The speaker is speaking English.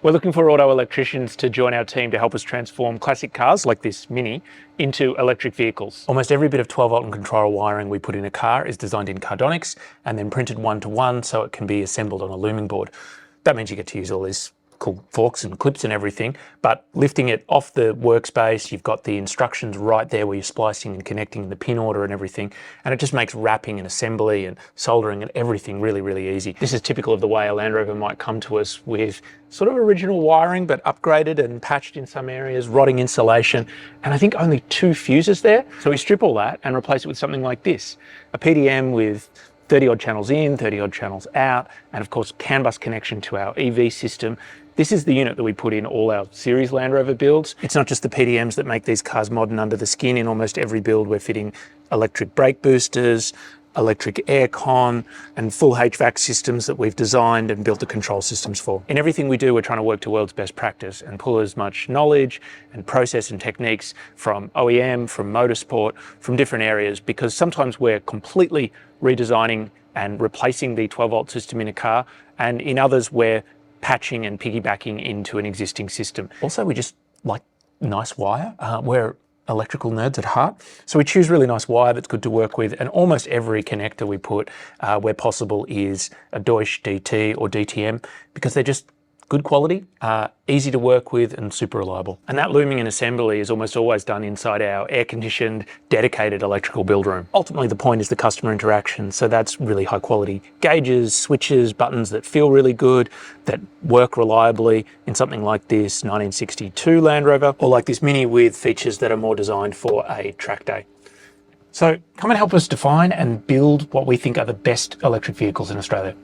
We're looking for auto electricians to join our team to help us transform classic cars like this Mini into electric vehicles. Almost every bit of 12-volt and control wiring we put in a car is designed in cardonics and then printed one-to-one so it can be assembled on a looming board. That means you get to use all these cool forks and clips and everything, but lifting it off the workspace, you've got the instructions right there where you're splicing and connecting the pin order and everything, and it just makes wrapping and assembly and soldering and everything really, really easy. This is typical of the way a Land Rover might come to us with sort of original wiring, but upgraded and patched in some areas, rotting insulation, and I think only 2 fuses there. So we strip all that and replace it with something like this, a PDM with 30 odd channels in, 30 odd channels out, and of course CAN bus connection to our EV system. This is the unit that we put in all our series Land Rover builds. It's not just the PDMs that make these cars modern under the skin. In almost every build we're fitting electric brake boosters, electric aircon, and full HVAC systems that we've designed and built the control systems for. In everything we do, we're trying to work to world's best practice and pull as much knowledge and process and techniques from OEM, from motorsport, from different areas, because sometimes we're completely redesigning and replacing the 12-volt system in a car, and in others we're patching and piggybacking into an existing system. Also, we just like nice wire. We're electrical nerds at heart, so we choose really nice wire that's good to work with, and almost every connector we put where possible is a Deutsch DT or DTM, because they're just good quality, easy to work with, and super reliable. And that looming and assembly is almost always done inside our air-conditioned, dedicated electrical build room. Ultimately, the point is the customer interaction, so that's really high quality gauges, switches, buttons that feel really good, that work reliably in something like this 1962 Land Rover, or like this Mini with features that are more designed for a track day. So come and help us define and build what we think are the best electric vehicles in Australia.